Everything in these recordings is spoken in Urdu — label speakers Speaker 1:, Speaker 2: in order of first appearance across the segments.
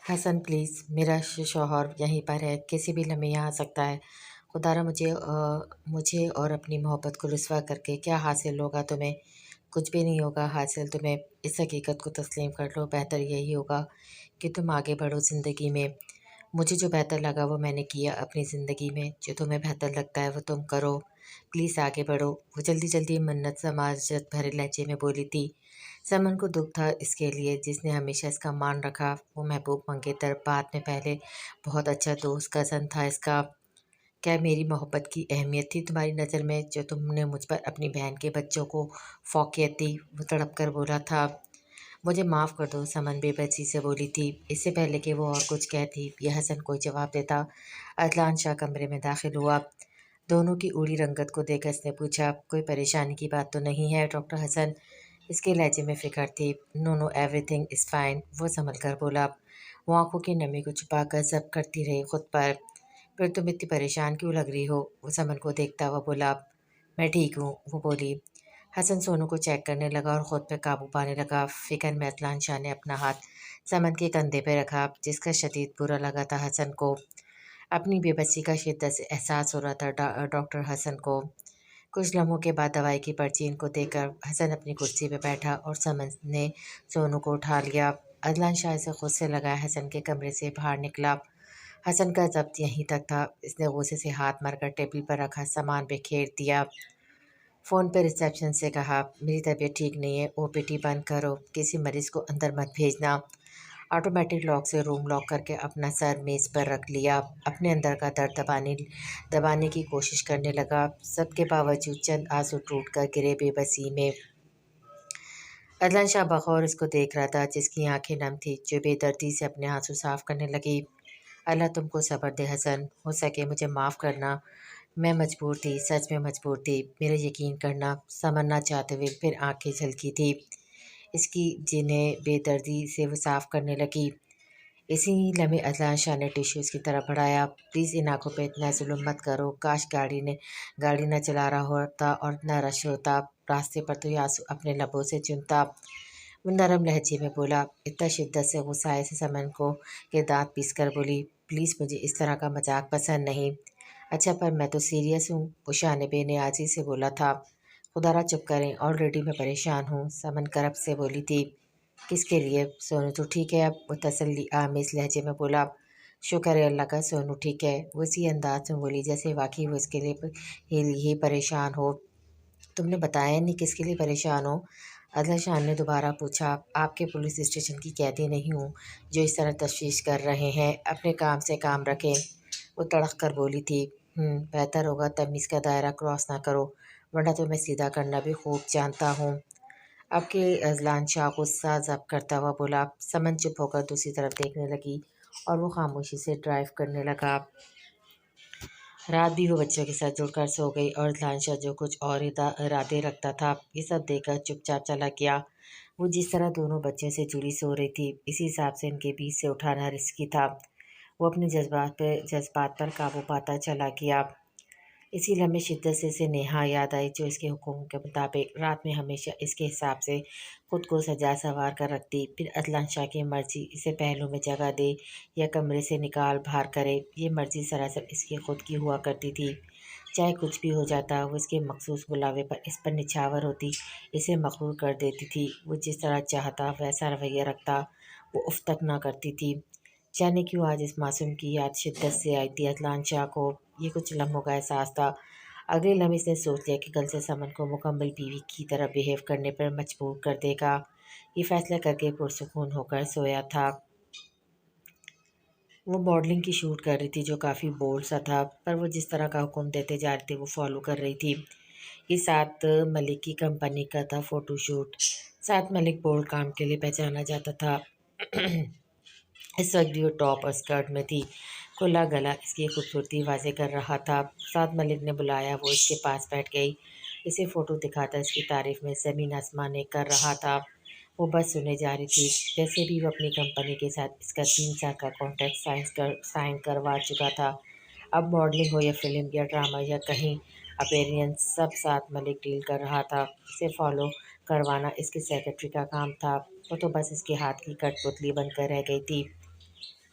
Speaker 1: حسن پلیز میرا شوہر یہیں پر ہے، کسی بھی لمحے یہاں آ سکتا ہے۔ خدا را مجھے اور اپنی محبت کو رسوا کر کے کیا حاصل ہوگا تمہیں؟ کچھ بھی نہیں ہوگا حاصل تمہیں۔ اس حقیقت کو تسلیم کر لو، بہتر یہی ہوگا کہ تم آگے بڑھو زندگی میں۔ مجھے جو بہتر لگا وہ میں نے کیا اپنی زندگی میں، جو تمہیں بہتر لگتا ہے وہ تم کرو، پلیز آگے بڑھو۔ وہ جلدی جلدی منت سماجت بھرے لہجے میں بولی تھی۔ سمن کو دکھ تھا اس کے لیے جس نے ہمیشہ اس کا مان رکھا۔ وہ محبوب منگیتر بعد میں پہلے بہت اچھا دوست کزن تھا اس کا۔ کیا میری محبت کی اہمیت تھی تمہاری نظر میں جو تم نے مجھ پر اپنی بہن کے بچوں کو فوقیت دی؟ وہ تڑپ کر بولا تھا۔ مجھے معاف کر دو، سمن بے بسی سے بولی تھی۔ اس سے پہلے کہ وہ اور کچھ کہتی یہ حسن کوئی جواب دیتا، اذلان شاہ کمرے میں داخل ہوا۔ دونوں کی اڑی رنگت کو دیکھ کر اس نے پوچھا، کوئی پریشانی کی بات تو نہیں ہے ڈاکٹر حسن؟ اس کے لہجے میں فکر تھی۔ No no everything is fine, وہ سنبھل کر بولا۔ وہ آنکھوں کی نمی کو چھپا کر ضبط کرتی رہی خود پر۔ پھر تم اتنی پریشان کیوں لگ رہی ہو؟ وہ سمن کو دیکھتا ہوا بولا۔ میں ٹھیک ہوں، وہ بولی۔ حسن سونو کو چیک کرنے لگا اور خود پہ قابو پانے لگا۔ فکر میں اذلان شاہ نے اپنا ہاتھ سمن کے کندھے پہ رکھا جس کا شدید برا لگا تھا حسن کو۔ اپنی بے بسی کا شدت سے احساس ہو رہا تھا ڈاکٹر حسن کو۔ کچھ لمحوں کے بعد دوائی کی پرچی ان کو دے کر حسن اپنی کرسی پہ بیٹھا اور سمن نے سونو کو اٹھا لیا۔ اذلان شاہ سے خود سے لگائے حسن کے کمرے سے باہر نکلا۔ حسن کا ضبط یہیں تک تھا۔ اس نے غصے سے ہاتھ مار کر ٹیبل پر رکھا سامان بکھیر دیا۔ فون پہ ریسیپشن سے کہا، میری طبیعت ٹھیک نہیں ہے، او پی ٹی بند کرو، کسی مریض کو اندر مت بھیجنا۔ آٹومیٹک لاک سے روم لاک کر کے اپنا سر میز پر رکھ لیا۔ اپنے اندر کا درد دبانے کی کوشش کرنے لگا۔ سب کے باوجود چند آنسو ٹوٹ کر گرے بے بسی میں۔ اذلان شاہ بغور اس کو دیکھ رہا تھا جس کی آنکھیں نم تھی، جو بے دردی سے اپنے آنسو صاف کرنے لگی۔ اللہ تم کو صبر دے حسن، ہو سکے مجھے معاف کرنا، میں مجبور تھی، سچ میں مجبور تھی، میرا یقین کرنا۔ سمن نہ چاہتے ہوئے پھر آنکھیں جھلکی تھی اس کی جنہیں بے دردی سے وہ صاف کرنے لگی۔ اسی لمحے اذلان شاہ نے ٹیشو اس کی طرف بڑھایا۔ پلیز ان آنکھوں پہ اتنا ظلم مت کرو، کاش گاڑی نہ چلا رہا ہوتا اور نہ رش ہوتا، راستے پر تو یہ آنسو اپنے لبوں سے چنتا۔ وہ نرم لہجے میں بولا۔ اتنا شدت سے غصہ آئے سے سمن کو کہ دانت پیس کر بولی، پلیز مجھے اس طرح کا مذاق پسند نہیں۔ اچھا پر میں تو سیریس ہوں، وہ شاہ نے بے نیازی سے بولا تھا۔ خدا را چپ کریں، آلریڈی میں پریشان ہوں، سمن کرب سے بولی تھی۔ کس کے لیے؟ سونو تو ٹھیک ہے اب، وہ تسلی آمیز لہجے میں بولا۔ شکر ہے اللہ کا سونو ٹھیک ہے، وہ اسی انداز میں بولی جیسے واقعی وہ اس کے لیے ہی پریشان ہو۔ تم نے بتایا نہیں کس کے لیے پریشان ہو؟ اذلان شاہ نے دوبارہ پوچھا۔ آپ کے پولیس اسٹیشن کی قیدی نہیں ہوں جو اس طرح تشویش کر رہے ہیں، اپنے کام سے کام رکھیں، وہ تڑق کر بولی تھی۔ بہتر ہوگا تمیز کا دائرہ کراس نہ کرو، ورنہ تو میں سیدھا کرنا بھی خوب جانتا ہوں۔ اب کہ اذلان شاہ غصہ ضبط کرتا ہوا بولا۔ سمن چپ ہو کر دوسری طرف دیکھنے لگی اور وہ خاموشی سے ڈرائیو کرنے لگا۔ رات بھی وہ بچوں کے ساتھ جڑ کر سو گئی اور اذلان شاہ جو کچھ اور ارادے رکھتا تھا یہ سب دیکھ کر چپ چاپ چلا گیا۔ وہ جس طرح دونوں بچوں سے جڑی سو رہی تھی اسی حساب سے ان کے بیچ سے اٹھانا رسکی تھا۔ وہ اپنے جذبات پر قابو پاتا چلا گیا۔ اسی لمحے شدت سے اسے نیہا یاد آئی جو اس کے حکم کے مطابق رات میں ہمیشہ اس کے حساب سے خود کو سجا سنوار کر رکھتی۔ پھر اذلان شاہ کی مرضی اسے پہلو میں جگہ دے یا کمرے سے نکال باہر کرے، یہ مرضی سراسر اس کی خود کی ہوا کرتی تھی۔ چاہے کچھ بھی ہو جاتا وہ اس کے مخصوص بلاوے پر اس پر نچھاور ہوتی، اسے مغرور کر دیتی تھی۔ وہ جس طرح چاہتا ویسا رویہ رکھتا، وہ اف تک نہ کرتی تھی۔ جانے کیوں آج اس معصوم کی یاد شدت سے آئی تھی اذلان شاہ کو، یہ کچھ لمحوں کا احساس تھا۔ اگلے لمحے اس نے سوچ لیا کہ کل سے سمن کو مکمل بیوی کی طرح بیہیو کرنے پر مجبور کر دے گا۔ یہ فیصلہ کر کے پرسکون ہو کر سویا تھا۔ وہ ماڈلنگ کی شوٹ کر رہی تھی جو کافی بولڈ سا تھا، پر وہ جس طرح کا حکم دیتے جا رہے تھے وہ فالو کر رہی تھی۔ یہ سات ملک کی کمپنی کا تھا فوٹو شوٹ۔ سات ملک بولڈ کام کے لیے پہچانا جاتا تھا۔ اس وقت بھی وہ ٹاپ اور اسکرٹ میں تھی، کھلا گلا اس کی خوبصورتی واضح کر رہا تھا۔ سات ملک نے بلایا، وہ اس کے پاس بیٹھ گئی، اسے فوٹو دکھاتا اس کی تعریف میں زمین آسمان ایک کر رہا تھا۔ وہ بس سنے جا رہی تھی۔ ویسے بھی وہ اپنی کمپنی کے ساتھ اس کا 3 سال کا کانٹریکٹ سائن کروا چکا تھا۔ اب ماڈلنگ ہو یا فلم یا ڈرامہ یا کہیں اپیرنس، سب سات ملک ڈیل کر رہا تھا۔ اسے فالو کروانا اس کے سیکرٹری کا کام تھا، وہ تو بس اس کے ہاتھ کی کٹ پتلی بن کر رہ گئی تھی۔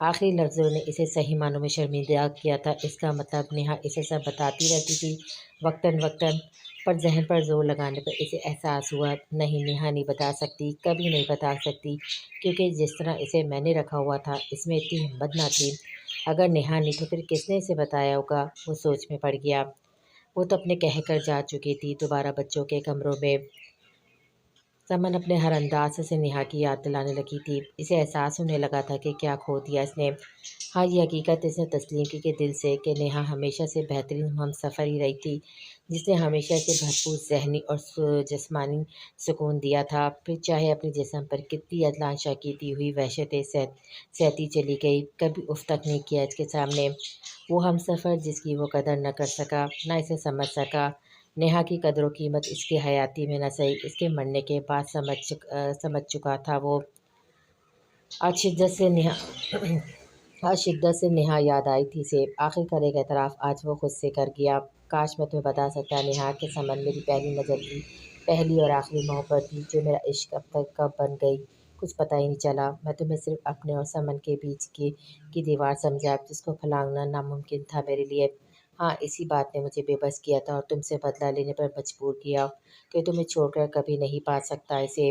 Speaker 1: آخری لفظوں نے اسے صحیح معنوں میں شرمندہ کیا تھا۔ اس کا مطلب نیہا اسے سب بتاتی رہتی تھی وقتاً وقتاً، پر ذہن پر زور لگانے پر اسے احساس ہوا نہیں، نیہا نہیں بتا سکتی، کبھی نہیں بتا سکتی، کیونکہ جس طرح اسے میں نے رکھا ہوا تھا اس میں اتنی ہمت نہ تھی۔ اگر نیہا نہیں تو پھر کس نے اسے بتایا ہوگا؟ وہ سوچ میں پڑ گیا۔ وہ تو اپنے کہہ کر جا چکی تھی۔ دوبارہ بچوں کے کمروں میں سمن اپنے ہر انداز سے نیہا کی یاد دلانے لگی تھی۔ اسے احساس ہونے لگا تھا کہ کیا کھو دیا اس نے۔ ہاں، یہ حقیقت اس نے تسلیم کی کہ دل سے کہ نیہا ہمیشہ سے بہترین ہم سفر ہی رہی تھی، جس نے ہمیشہ سے بھرپور ذہنی اور جسمانی سکون دیا تھا۔ پھر چاہے اپنے جسم پر کتنی ادلانشا کیتی ہوئی وحشتیں سہتی چلی گئی، کبھی اف تک نہیں کیا اس کے سامنے وہ ہم سفر جس کی وہ قدر نہ کر سکا، نہ اسے سمجھ سکا۔ نیہا کی قدر و قیمت اس کی حیاتی میں نہ سہی، اس کے مرنے کے بعد سمجھ چکا تھا وہ۔ آج شدت سے نیہا یاد آئی تھی اسے، آخر کار ایک اعتراف آج وہ خود سے کر گیا۔ کاش میں تمہیں بتا سکتا نیہا کہ سمن میری پہلی نظر کی پہلی اور آخری محبت تھی، جو میرا عشق اب تک کب بن گئی کچھ پتہ ہی نہیں چلا۔ میں تمہیں صرف اپنے اور سمن کے بیچ کی دیوار سمجھا، جس کو پھلانگنا ناممکن تھا میرے لیے۔ ہاں، اسی بات نے مجھے بے بس کیا تھا اور تم سے بدلہ لینے پر مجبور کیا کہ تمہیں چھوڑ کر کبھی نہیں پا سکتا اسے،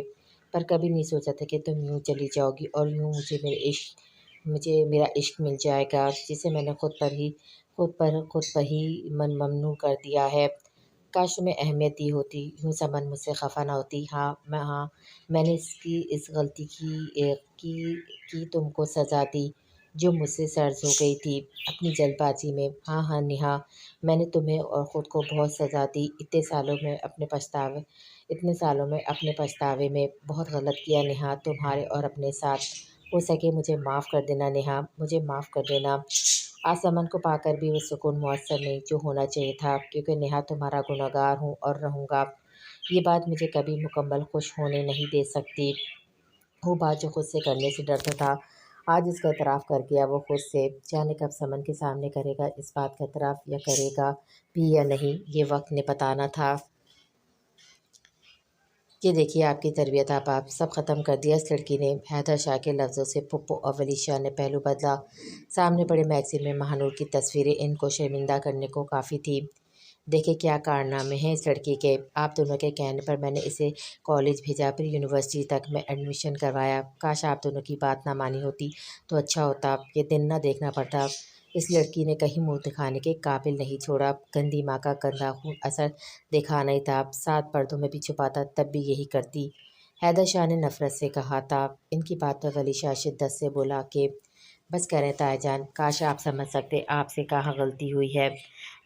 Speaker 1: پر کبھی نہیں سوچا تھا کہ تم یوں چلی جاؤ گی اور یوں مجھے میرا عشق مل جائے گا، جسے میں نے خود پر ہی ممنوع کر دیا ہے۔ کاش تمہیں اہمیت دی ہوتی، یوں سمن مجھ سے خفا نہ ہوتی۔ ہاں میں نے اس غلطی کی تم کو سزا دی جو مجھ سے سرز ہو گئی تھی اپنی جلد بازی میں۔ ہاں نیہا، میں نے تمہیں اور خود کو بہت سزا دی۔ اتنے سالوں میں اپنے پچھتاوے میں بہت غلط کیا نیہا، تمہارے اور اپنے ساتھ۔ ہو سکے مجھے معاف کر دینا نیہا، مجھے معاف کر دینا۔ آج سمن کو پا کر بھی وہ سکون میسر نہیں جو ہونا چاہیے تھا، کیونکہ نیہا تمہارا گنہگار ہوں اور رہوں گا۔ یہ بات مجھے کبھی مکمل خوش ہونے نہیں دے سکتی۔ وہ بات جو خود سے کرنے سے ڈرتا تھا، آج اس کا اعتراف کر گیا وہ خود سے۔ جانے کب سمن کے سامنے کرے گا اس بات کا اعتراف، یا کرے گا بھی یا نہیں، یہ وقت نے بتانا تھا۔ یہ دیکھیے آپ کی تربیت آپ سب ختم کر دیا اس لڑکی نے۔ حیدر شاہ کے لفظوں سے پھپھو اور ولی شاہ نے پہلو بدلا۔ سامنے پڑے میگزین میں مہانور کی تصویریں ان کو شرمندہ کرنے کو کافی تھی۔ دیکھیں کیا کارنامے ہیں اس لڑکی کے۔ آپ دونوں کے کہنے پر میں نے اسے کالج بھیجا، پھر یونیورسٹی تک میں ایڈمیشن کروایا۔ کاش آپ دونوں کی بات نہ مانی ہوتی تو اچھا ہوتا، یہ دن نہ دیکھنا پڑتا۔ اس لڑکی نے کہیں منہ دکھانے کے قابل نہیں چھوڑا۔ گندی ماں کا گندا خون اثر دکھانا ہی تھا، 7 پردوں میں بھی چھپاتا تب بھی یہی کرتی۔ حیدر شاہ نے نفرت سے کہا تھا۔ ان کی بات پر ولی شاہ شدت سے بولا کہ بس کریں تایا جان، کاش آپ سمجھ سکتے آپ سے کہاں غلطی ہوئی ہے۔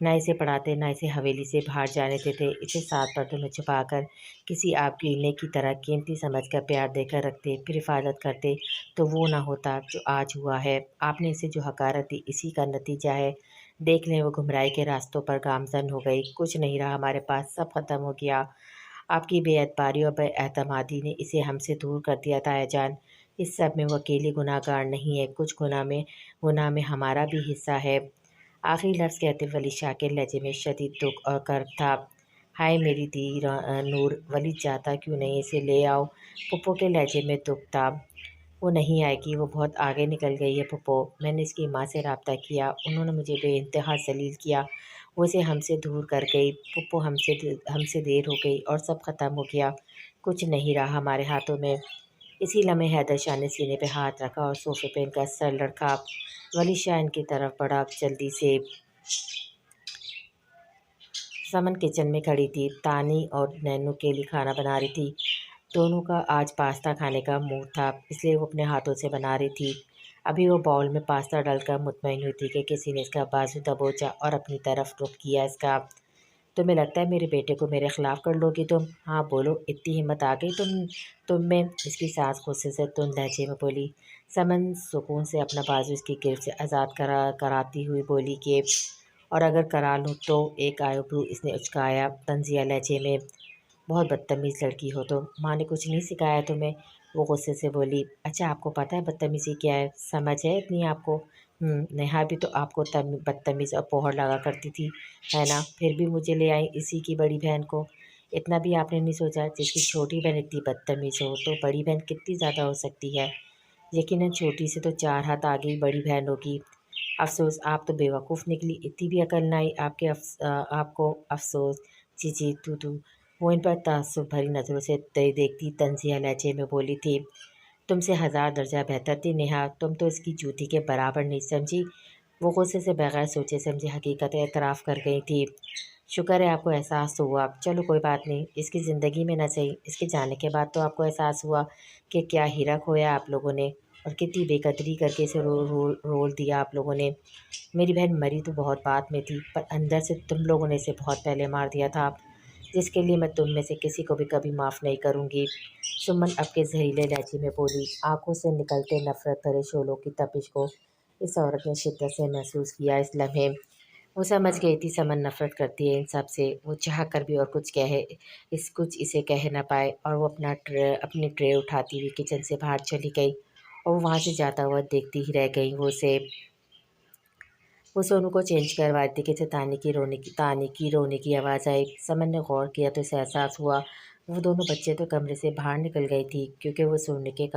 Speaker 1: نہ اسے پڑھاتے، نہ اسے حویلی سے باہر جانے دیتے، اسے 7 پردوں میں چھپا کر کسی آپ گینے کی طرح قیمتی سمجھ کر پیار دے کر رکھتے، پھر حفاظت کرتے تو وہ نہ ہوتا جو آج ہوا ہے۔ آپ نے اسے جو حقارت دی اسی کا نتیجہ ہے۔ دیکھ لیں وہ گمراہی کے راستوں پر گامزن ہو گئی، کچھ نہیں رہا ہمارے پاس، سب ختم ہو گیا۔ آپ کی بے اعتباری اور بے اعتمادی نے اسے ہم سے دور کر دیا تایا جان۔ اس سب میں وہ اکیلی گناہ گار نہیں ہے، کچھ گناہ میں ہمارا بھی حصہ ہے۔ آخری لفظ کہتے ولی شاہ کے لہجے میں شدید دکھ اور کرب تھا۔ ہائے میری دی نور، ولی جاتا کیوں نہیں، اسے لے آؤ۔ پھپھو کے لہجے میں دکھ تھا۔ وہ نہیں آئے گی، وہ بہت آگے نکل گئی ہے پھپھو۔ میں نے اس کی ماں سے رابطہ کیا، انہوں نے مجھے بے انتہا ذلیل کیا، وہ اسے ہم سے دور کر گئی۔ پھپھو ہم سے دیر ہو گئی اور سب ختم ہو گیا، کچھ نہیں رہا ہمارے ہاتھوں میں۔ اسی لمحے حیدر شاہ نے سینے پہ ہاتھ رکھا اور صوفے پہ ان کا سر لڑکا۔ ولی شاہ ان کی طرف بڑھا جلدی سے۔ سمن کچن میں کھڑی تھی، تانی اور نینو کے لیے کھانا بنا رہی تھی۔ دونوں کا آج پاستا کھانے کا موڈ تھا، اس لیے وہ اپنے ہاتھوں سے بنا رہی تھی۔ ابھی وہ باؤل میں پاستا ڈال کر مطمئن ہوئی تھی کہ کسی نے اس کا بازو دبوچا اور اپنی طرف رخ کیا اس کا۔ تمہیں لگتا ہے میرے بیٹے کو میرے خلاف کر لو گی تم؟ ہاں بولو، اتنی ہمت آ گئی تم میں؟ اس کی سانس غصے سے تند لہجے میں بولی۔ سمن سکون سے اپنا بازو اس کی گرفت سے آزاد کراتی ہوئی بولی کہ اور اگر کرا لوں تو؟ ایک آئیبرو اس نے اچکایا طنزیہ لہجے میں۔ بہت بدتمیز لڑکی ہو تم، ماں نے کچھ نہیں سکھایا تمہیں؟ وہ غصے سے بولی۔ اچھا آپ کو پتہ ہے بدتمیزی کیا ہے؟ سمجھ ہے اتنی آپ کو؟ نیہا بھی تو آپ کو بدتمیز اور پوہر لگا کرتی تھی، ہے نا؟ پھر بھی مجھے لے آئی اسی کی بڑی بہن کو۔ اتنا بھی آپ نے نہیں سوچا؟ جس کی چھوٹی بہن اتنی بدتمیز ہو تو بڑی بہن کتنی زیادہ ہو سکتی ہے؟ یقیناً چھوٹی سے تو 4 ہاتھ آگے بڑی بہن ہوگی۔ افسوس آپ تو بیوقوف نکلی، اتنی بھی عقل نہ آئی آپ کو افسوس۔ جی جی تو وہ ان پر تعصب بھری نظروں سے دیکھتی تنزیہ لہجے میں بولی تھی، تم سے 1000 درجہ بہتر تھی نیہا، تم تو اس کی جوتی کے برابر نہیں سمجھی۔ وہ غصے سے بغیر سوچے سمجھے حقیقت اعتراف کر گئی تھی۔ شکر ہے آپ کو احساس ہوا، چلو کوئی بات نہیں، اس کی زندگی میں نہ صحیح، اس کے جانے کے بعد تو آپ کو احساس ہوا کہ کیا ہیرا کھویا آپ لوگوں نے، اور کتنی بے قدری کر کے اسے رول دیا آپ لوگوں نے۔ میری بہن مری تو بہت بعد میں تھی، پر اندر سے تم لوگوں نے اسے بہت پہلے مار دیا تھا، جس کے لیے میں تم میں سے کسی کو بھی کبھی معاف نہیں کروں گی۔ سمن اب کے زہریلے لہجے میں بولی، آنکھوں سے نکلتے نفرت بھرے شعلوں کی تپش کو اس عورت نے شدت سے محسوس کیا۔ اس لمحے وہ سمجھ گئی تھی سمن نفرت کرتی ہے ان سب سے، وہ چاہ کر بھی اور کچھ اسے کہہ نہ پائے، اور وہ اپنی ٹرے اٹھاتی ہوئی کچن سے باہر چلی گئی، اور وہ وہاں سے جاتا ہوا دیکھتی ہی رہ گئی۔ وہ سونو کو چینج کروا دی کہ تانی کی رونے کی آواز آئی۔ سمن نے غور کیا تو اسے احساس ہوا وہ دونوں بچے تو کمرے سے باہر نکل گئی تھی، کیونکہ وہ سونے کے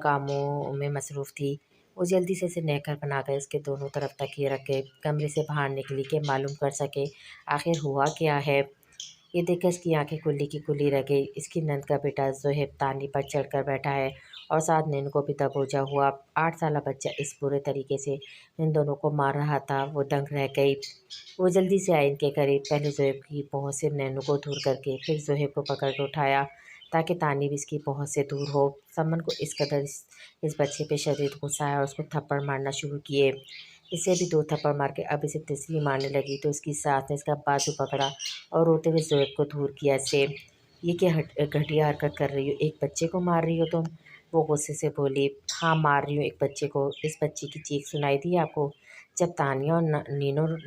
Speaker 1: کاموں میں مصروف تھی۔ وہ جلدی سے اسے نیکر بنا کر اس کے دونوں طرف تکیے رکھ کے کمرے سے باہر نکلی کہ معلوم کر سکے آخر ہوا کیا ہے۔ یہ دیکھ کر اس کی آنکھیں کلی کی کلی رہ گئی۔ اس کی نند کا بیٹا زہیب تانی پر چڑھ کر بیٹھا ہے، اور ساتھ نینو کو بھی دبوچا ہوا 8 سالہ بچہ اس برے طریقے سے ان دونوں کو مار رہا تھا۔ وہ دنگ رہ گئی۔ وہ جلدی سے آئی ان کے قریب، پہلے زہیب کی پہنچ سے نینو کو دور کر کے پھر زہیب کو پکڑ کے اٹھایا تاکہ تانی بھی اس کی پہنچ سے دور ہو۔ سمن کو اس قدر اس بچے پہ شدید غصہ آیا اور اس کو تھپڑ مارنا شروع کیے۔ اسے بھی 2 تھپڑ مار کے اب اسے تیسری مارنے لگی تو اس کی ساس نے اس کا بازو پکڑا اور روتے ہوئے زہیب کو دور کیا اس سے۔ یہ کیا گھٹیا حرکت کر رہی ہو، ایک بچے کو مار رہی ہو تم؟ وہ غصے سے بولی، ہاں مار رہی ہوں ایک بچے کو۔ اس بچی کی چیخ سنائی دی آپ کو؟ جب تانیہ اور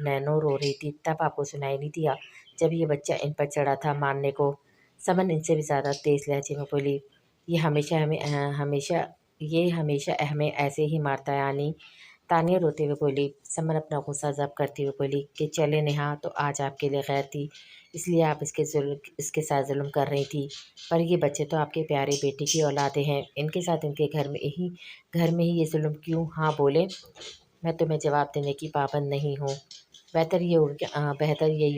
Speaker 1: نینو رو رہی تھی تب آپ کو سنائی نہیں دیا جب یہ بچہ ان پر چڑھا تھا مارنے کو؟ سمن ان سے بھی زیادہ تیز لہجے میں بولی، یہ ہمیشہ ہمیں ایسے ہی مارتا ہے آنی۔ تانیہ روتے ہوئے بولی۔ سمن اپنا غصہ ضبط کرتے ہوئے بولی کہ چلے نیہا، تو آج آپ کے لیے خیر تھی، اس لیے آپ اس کے ساتھ ظلم کر رہی تھی، پر یہ بچے تو آپ کے پیارے بیٹے کی اولادیں ہیں، ان کے ساتھ ان کے گھر میں ہی یہ ظلم کیوں؟ ہاں بولے، میں تمہیں جواب دینے کی پابند نہیں ہوں۔ بہتر یہی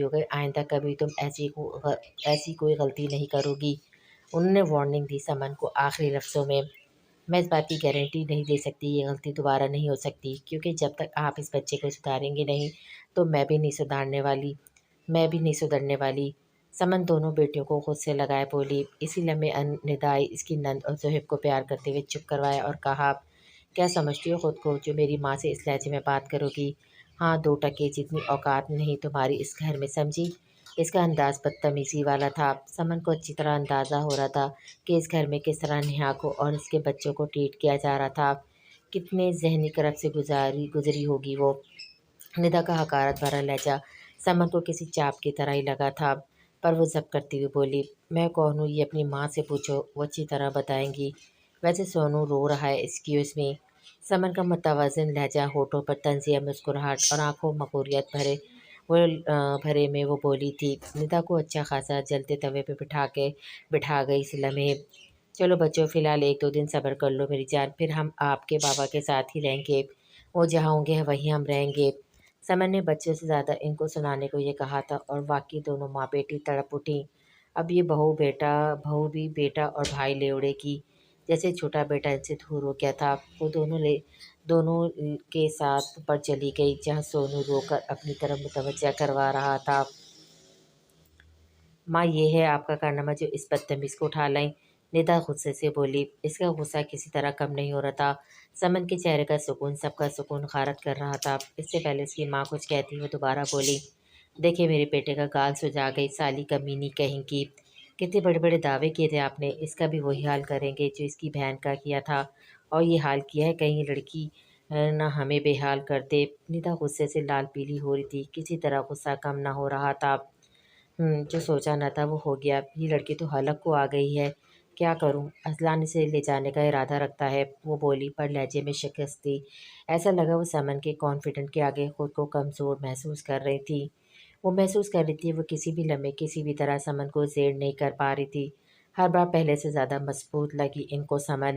Speaker 1: ہوگا آئندہ کبھی تم ایسی کوئی غلطی نہیں کرو گی۔ انہوں نے وارننگ دی سمن کو آخری لفظوں میں۔ میں اس بات کی گارنٹی نہیں دے سکتی یہ غلطی دوبارہ نہیں ہو سکتی، کیونکہ جب تک آپ اس بچے کو سدھاریں گے نہیں تو میں بھی نہیں سدھرنے والی۔ سمن دونوں بیٹیوں کو خود سے لگائے بولی۔ اسی لمحے ندائی اس کی نند اور زہیب کو پیار کرتے ہوئے چپ کروایا اور کہا، کیا سمجھتی ہو خود کو جو میری ماں سے اس لہجے میں بات کرو گی؟ ہاں 2 جتنی اوقات نہیں تمہاری اس گھر میں، سمجھی؟ اس کا انداز بدتمیزی والا تھا۔ سمن کو اچھی طرح اندازہ ہو رہا تھا کہ اس گھر میں کس طرح نیہا کو اور اس کے بچوں کو ٹریٹ کیا جا رہا تھا۔ کتنے ذہنی کرب سے گزری ہوگی وہ۔ ندا کا حقارت بھرا لہجہ سمن کو کسی چاپ کی طرح ہی لگا تھا، پر وہ ضبط کرتی ہوئی بولی، میں کون ہوں یہ اپنی ماں سے پوچھو، وہ اچھی طرح بتائیں گی۔ ویسے سونو رو رہا ہے، ایکسکیوز می۔ سمن کا متوازن لہجہ، ہونٹوں پر طنزیہ مسکراہٹ اور آنکھوں مغروریت بھرے میں وہ بولی تھی۔ ندا کو اچھا خاصا جلتے توے پہ بٹھا گئی اس لمحے۔ چلو بچوں، فی الحال 1-2 دن صبر کر لو میری جان، پھر ہم آپ کے بابا کے ساتھ ہی رہیں گے، وہ جہاں ہوں گے وہیں ہم رہیں گے۔ سمن نے بچوں سے زیادہ ان کو سنانے کو یہ کہا تھا، اور واقعی دونوں ماں بیٹی تڑپ اٹھیں۔ اب یہ بہو بھی بیٹا اور بھائی لے اڑے گی، جیسے چھوٹا بیٹا ان سے دور ہو گیا تھا۔ وہ دونوں کے ساتھ پر چلی گئی جہاں سونو رو کر اپنی طرف متوجہ کروا رہا تھا۔ ماں یہ ہے آپ کا کارنامہ جو اس بدتمیز کو اٹھا لائیں؟ ندا غصے سے بولی۔ اس کا غصہ کسی طرح کم نہیں ہو رہا تھا۔ سمن کے چہرے کا سکون سب کا سکون غارت کر رہا تھا۔ اس سے پہلے اس کی ماں کچھ کہتی ہوئے دوبارہ بولی، دیکھیں میرے بیٹے کا گال سجا گئی، سالی کمینی کہیں کی، کتنے بڑے بڑے دعوے کیے تھے آپ نے، اس کا بھی وہی حال کریں گے جو اس کی بہن کا کیا تھا، اور یہ حال کیا ہے، کہیں یہ لڑکی نہ ہمیں بے حال کر دے۔ ندا غصے سے لال پیلی ہو رہی تھی، کسی طرح غصہ کم نہ ہو رہا تھا۔ جو سوچا نہ تھا وہ ہو گیا، یہ لڑکی تو حلق کو آ گئی ہے، کیا کروں، اصلاً اسے لے جانے کا ارادہ رکھتا ہے، وہ بولی، پر لہجے میں شکست تھی۔ ایسا لگا وہ سمن کے کانفیڈنٹ کے آگے خود کو کمزور محسوس کر رہی تھی۔ وہ محسوس کر رہی تھی وہ کسی بھی لمحے کسی بھی طرح سمن کو زیر نہیں کر پا رہی تھی۔ ہر بار پہلے سے زیادہ مضبوط لگی ان کو سمن۔